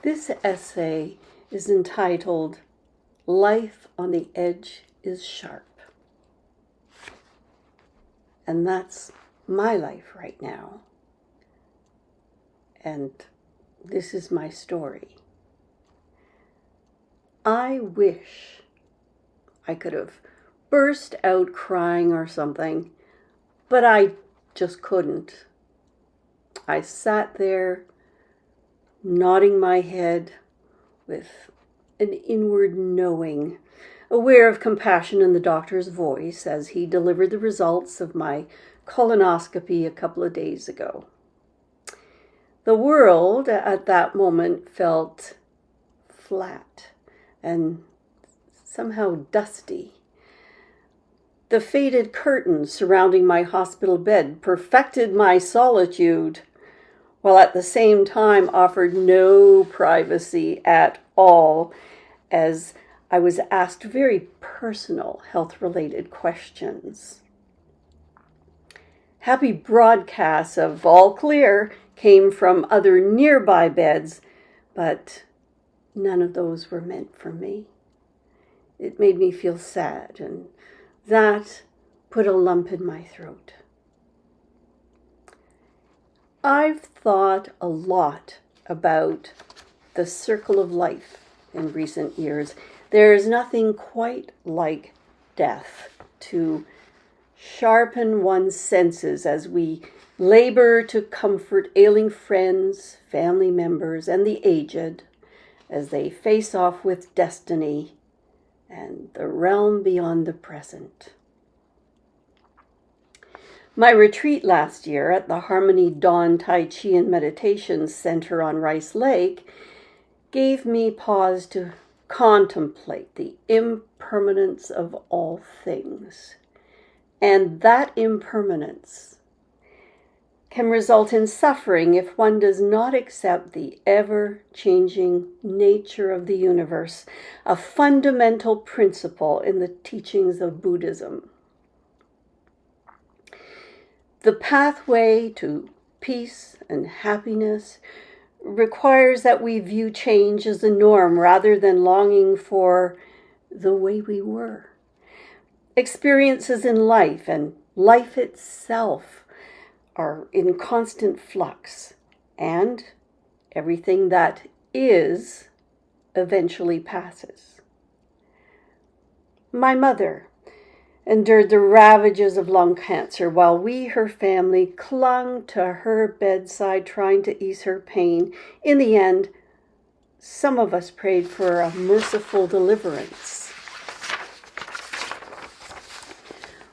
This essay is entitled, Life on the Edge is Sharp. And that's my life right now. And this is my story. I wish I could have burst out crying or something, but I just couldn't. I sat there, nodding my head with an inward knowing, aware of compassion in the doctor's voice as he delivered the results of my colonoscopy a couple of days ago. The world at that moment felt flat and somehow dusty. The faded curtains surrounding my hospital bed perfected my solitude, while at the same time offered no privacy at all, as I was asked very personal health-related questions. Happy broadcasts of all clear came from other nearby beds, but none of those were meant for me. It made me feel sad, and that put a lump in my throat. I've thought a lot about the circle of life in recent years. There is nothing quite like death to sharpen one's senses as we labor to comfort ailing friends, family members, and the aged as they face off with destiny and the realm beyond the present. My retreat last year at the Harmony Dawn Tai Chi and Meditation Center on Rice Lake gave me pause to contemplate the impermanence of all things. And that impermanence can result in suffering if one does not accept the ever-changing nature of the universe, a fundamental principle in the teachings of Buddhism. The pathway to peace and happiness requires that we view change as a norm rather than longing for the way we were. Experiences in life and life itself are in constant flux, and everything that is eventually passes. My mother endured the ravages of lung cancer while we, her family, clung to her bedside trying to ease her pain. In the end, some of us prayed for a merciful deliverance.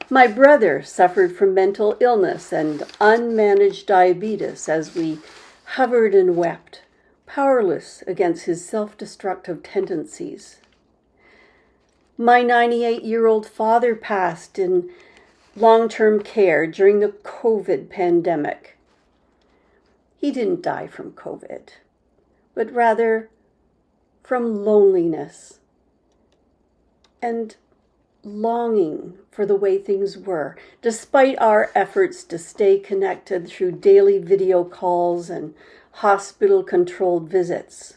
My brother suffered from mental illness and unmanaged diabetes as we hovered and wept, powerless against his self-destructive tendencies. My 98-year-old father passed in long-term care during the COVID pandemic. He didn't die from COVID, but rather from loneliness and longing for the way things were, despite our efforts to stay connected through daily video calls and hospital-controlled visits.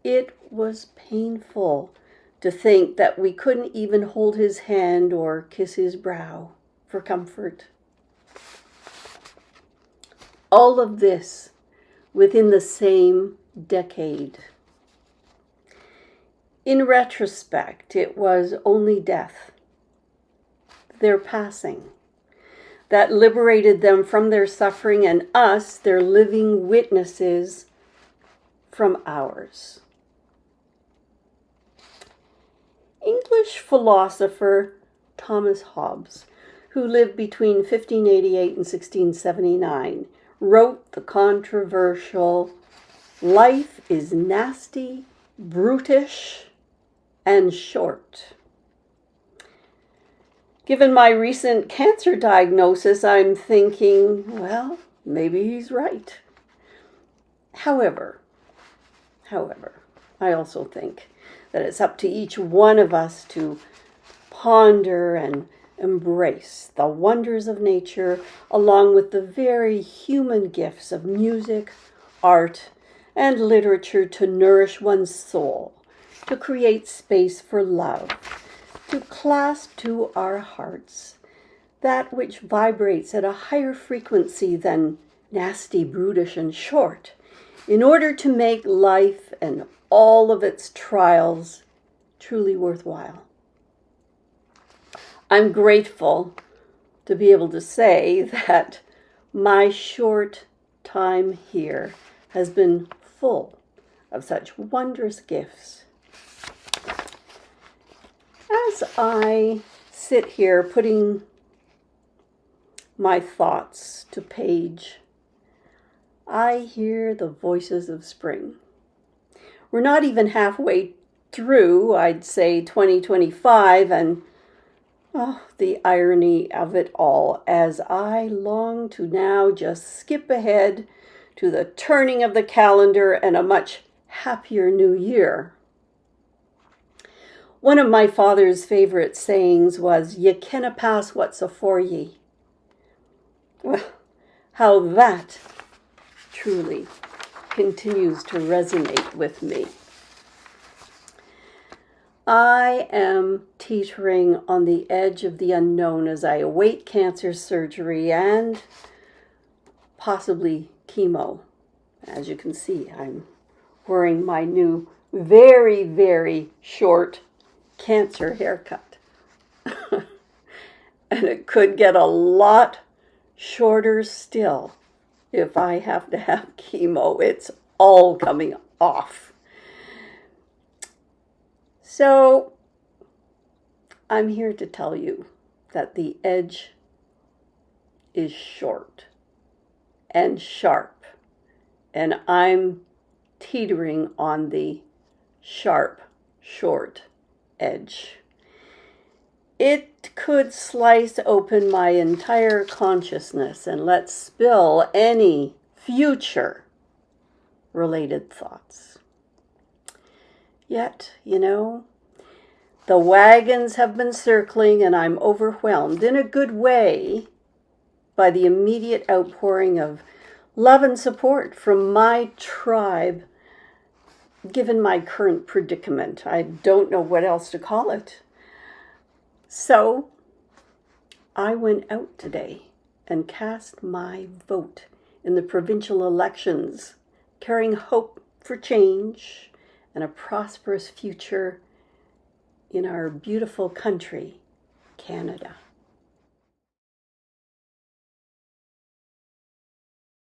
It was painful to think that we couldn't even hold his hand or kiss his brow for comfort. All of this within the same decade. In retrospect, it was only death, their passing, that liberated them from their suffering and us, their living witnesses, from ours. English philosopher Thomas Hobbes, who lived between 1588 and 1679, wrote the controversial, "Life is nasty, brutish, and short." Given my recent cancer diagnosis, I'm thinking, well, maybe he's right. However, I also think that it's up to each one of us to ponder and embrace the wonders of nature along with the very human gifts of music, art, and literature to nourish one's soul, to create space for love, to clasp to our hearts that which vibrates at a higher frequency than nasty, brutish, and short, in order to make life and all of its trials truly worthwhile. I'm grateful to be able to say that my short time here has been full of such wondrous gifts. As I sit here putting my thoughts to page, I hear the voices of spring. We're not even halfway through, I'd say 2025, and the irony of it all, as I long to now just skip ahead to the turning of the calendar and a much happier new year. One of my father's favorite sayings was, "Ye canna pass what's afore ye." Well, how that truly continues to resonate with me. I am teetering on the edge of the unknown as I await cancer surgery and possibly chemo. As you can see, I'm wearing my new very, very short cancer haircut. And it could get a lot shorter still if I have to have chemo. It's all coming off. So I'm here to tell you that the edge is short and sharp, and I'm teetering on the sharp, short edge. It could slice open my entire consciousness and let spill any future related thoughts. Yet, the wagons have been circling and I'm overwhelmed in a good way by the immediate outpouring of love and support from my tribe, given my current predicament. I don't know what else to call it. So I went out today and cast my vote in the provincial elections, carrying hope for change and a prosperous future in our beautiful country, Canada.